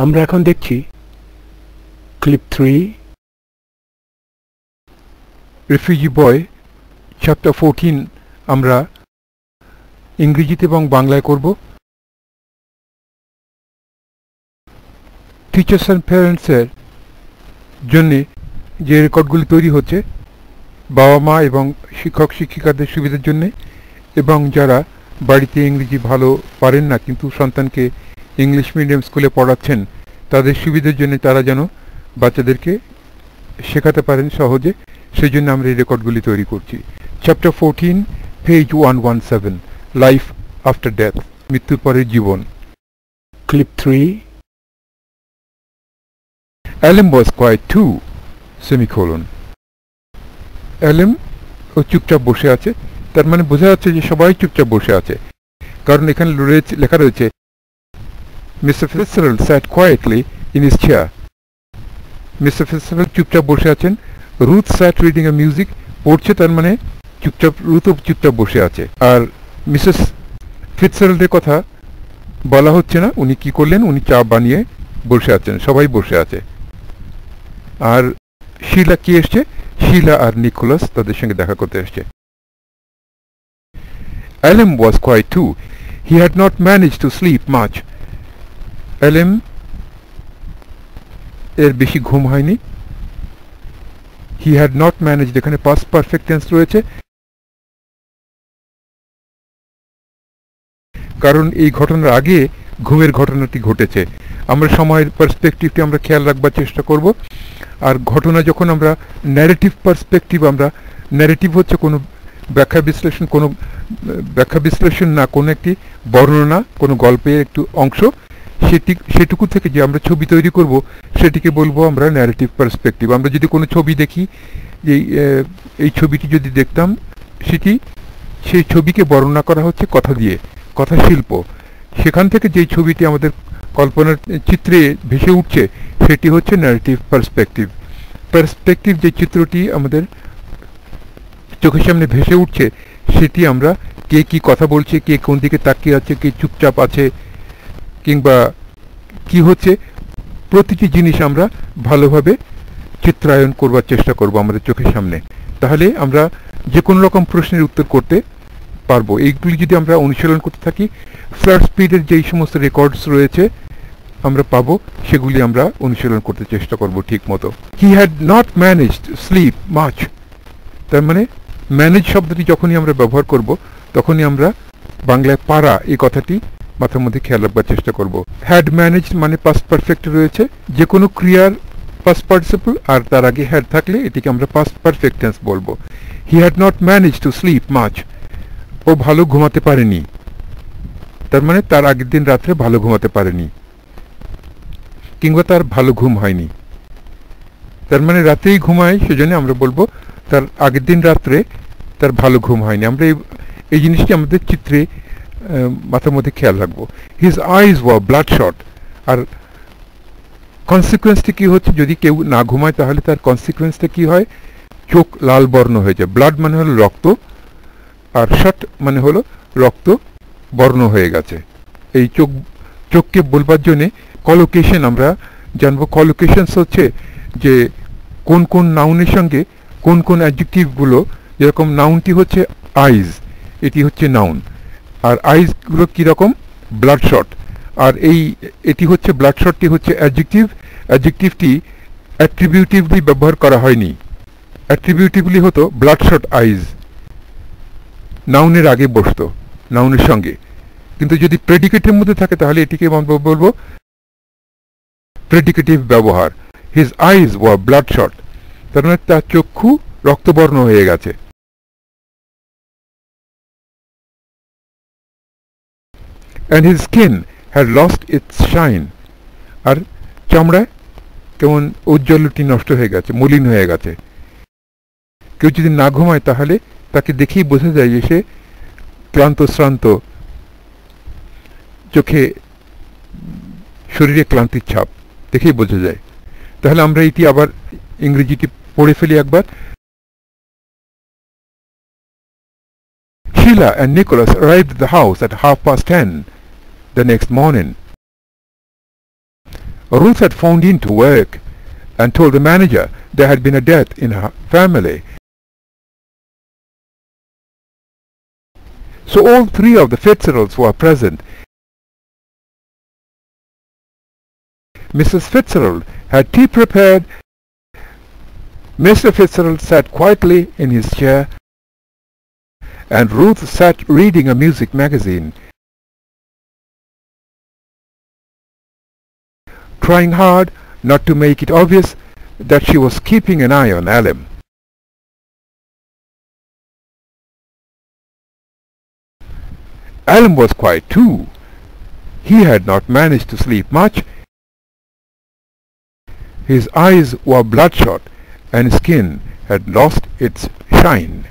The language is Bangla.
আমরা এখন দেখছি ক্লিপ 3 রিফিউজি বয় চ্যাপ্টার 14 আমরা ইংরেজিতে এবং বাংলায় করব। টিচার্স অ্যান্ড প্যারেন্টসের জন্য যে রেকর্ডগুলি তৈরি হচ্ছে বাবা মা এবং শিক্ষক শিক্ষিকাদের সুবিধার জন্য, এবং যারা বাড়িতে ইংরেজি ভালো পারেন না কিন্তু সন্তানকে ইংলিশ মিডিয়াম স্কুলে পড়াচ্ছেন তাদের সুবিধার জন্য, তারা যেন বাচ্চাদেরকে শেখাতে পারেন সহজে, সেই জন্য আমরা এই রেকর্ডগুলি তৈরি করছি। Chapter 14 page 117 life after death, মৃত্যুর পরের জীবন। Clip 3 Alem was quiet to semicolon. Alem ও চুপচাপ বসে আছে, তার মানে বোঝা যাচ্ছে যে সবাই চুপচাপ বসে আছে, কারণ এখানে লেখা রয়েছে Mr Fitzgerald sat quietly in his chair. Mr Fitzgerald চুপচাপ বসে আছেন। Ruth sat reading a music, পড়ছে, তার মানে রুথও চুপচাপ বসে আছে। আর মিসেস ফিটজেরাল্ডের কথা বলা হচ্ছে না, উনি কি করলেন, উনি চা বানিয়ে বসে আছেন, সবাই বসে আছে। আর শিলা কি এসছে, শিলা আর নিকোলাস তাদের সঙ্গে দেখা করতে এসছে। Alem was quiet too. He had not managed to sleep much. Alem এর বেশি ঘুম হয়নি। He had not managed, এখানে past perfect tense রয়েছে, কারণ এই ঘটনার আগে ঘুমের ঘটনাটি ঘটেছে। আমরা সময়ের পার্সপেক্টিভটি আমরা খেয়াল রাখবার চেষ্টা করব। আর ঘটনা যখন আমরা ন্যারেটিভ পার্সপেক্টিভ, আমরা ন্যারেটিভ হচ্ছে কোনো ব্যাখ্যা বিশ্লেষণ না, কোনো একটি বর্ণনা, কোনো গল্পের একটু অংশ, সেটুকু থেকে যে আমরা ছবি তৈরি করব সেটিকে বলবো আমরা ন্যারেটিভ পার্সপেক্টিভ। আমরা যদি কোনো ছবি দেখি, যে এই ছবিটি যদি দেখতাম, সেই ছবিকে বর্ণনা করা হচ্ছে কথা দিয়ে, কথা শিল্প। সেখান থেকে যেই ছবিটি আমাদের কল্পনার চিত্রে ভেসে উঠছে সেটি হচ্ছে ন্যারেটিভ পার্সপেক্টিভ। যে চিত্রটি আমাদের চোখের সামনে ভেসে উঠছে সেটি আমরা কে কি কথা বলছে, কে কোন দিকে তাকিয়ে আছে, কে চুপচাপ আছে, কিংবা কি হচ্ছে, প্রতিটি জিনিস আমরা ভালোভাবে চিত্রায়ন করবার চেষ্টা করব আমাদের চোখের সামনে। তাহলে আমরা যে কোনো রকম প্রশ্নের উত্তর করতে পারবো। এইগুলি যদি আমরা অনুশীলন করতে থাকি, ফ্ল্যাট স্পিডের যেই সমস্ত রেকর্ডস রয়েছে আমরা পাবো, সেগুলি আমরা অনুশীলন করতে চেষ্টা করব ঠিক মতো। He had not managed sleep much, তার মানে ম্যানেজ শব্দটি যখনই আমরা ব্যবহার করব তখনই আমরা বাংলায় পারা এই কথাটি মাথার মধ্যে খেয়াল রাখবার চেষ্টা করব। হ্যাড ম্যানেজড মানে পাস্ট পারফেক্ট রয়েছে, যে কোনো ক্রিয়ার পাস্ট পার্টিসিপল আর তার আগে হ্যাড থাকলে এটিকে আমরা পাস্ট পারফেক্ট টেন্স বলবো। He had not manage to sleep much, ও ভালো ঘুমাতে পারেনি, তার মানে তার আগের দিন রাত্রে ভালো ঘুমাতে পারেনি, কিংবা তার ভালো ঘুম হয়নি, তার মানে রাতেই ঘুমায়, সেজন্য আমরা বলবো তার আগের দিন রাত্রে তার ভালো ঘুম হয়নি। আমরা এই জিনিসটি আমাদের চিত্রে মাথার মধ্যে খেয়াল রাখবো। হিজ আইজ ওয়ার ব্লাডশট, আর কনসিকুয়েন্সটি কি হচ্ছে, যদি কেউ না ঘুমায় তাহলে তার কনসিকুয়েন্সটা কি হয়, চোখ লাল বর্ণ হয়ে যায়। ব্লাড মানে হলো রক্ত, আর শট মানে হলো রক্ত বর্ণ হয়ে গেছে। এই চোখকে বলবার জন্যে কলোকেশন আমরা জানবো। কলোকেশনস হচ্ছে যে কোন কোন নাউনের সঙ্গে কোন কোন অ্যাডজেক্টিভগুলো, যেরকম নাউনটি হচ্ছে আইজ, এটি হচ্ছে নাউন, আর আইজগুলো কীরকম, ব্লাডশট, আর এটি হচ্ছে ব্লাডশটটি হচ্ছে অ্যাডজেক্টিভ। অ্যাডজেক্টিভটি অ্যাট্রিবিউটিভলি ব্যবহার করা হয়নি, অ্যাট্রিবিউটিভলি হতো ব্লাডশট আইজ, নাউনের আগে বসতো, নাউনের সঙ্গে। কিন্তু যদি প্রেডিকেটের মধ্যে থাকে তাহলে এটিকে বলবো প্রেডিকেটিভ ব্যবহার। হিজ আইজ ওয়ার ব্লাডশট, তার মানে তার চক্ষু রক্তবর্ণ হয়ে গেছে। and his skin had lost its shine, আর চামড়ায় কেমন ঔজ্জ্বল্যটি নষ্ট হয়ে গেছে, মলিন হয়ে গেছে। কেউ যদি না ঘুমায় তাহলে তাকে দেখেই বোঝা যায় যে সে ক্লান্ত শ্রান্ত, চোখে শরীরে ক্লান্তির ছাপ দেখেই বোঝা যায়। তাহলে আমরা এটি আবার ইংরেজিটি পড়ে ফেলি একবার। Sheila and Nicholas arrived at the house at 10:30 the next morning. Ruth had phoned in to work and told the manager there had been a death in her family. So all three of the Fitzgeralds were present. Mrs. Fitzgerald had tea prepared. Mr. Fitzgerald sat quietly in his chair, and Ruth sat reading a music magazine, trying hard not to make it obvious that she was keeping an eye on Alem. Alem was quiet too. He had not managed to sleep much. His eyes were bloodshot and his skin had lost its shine.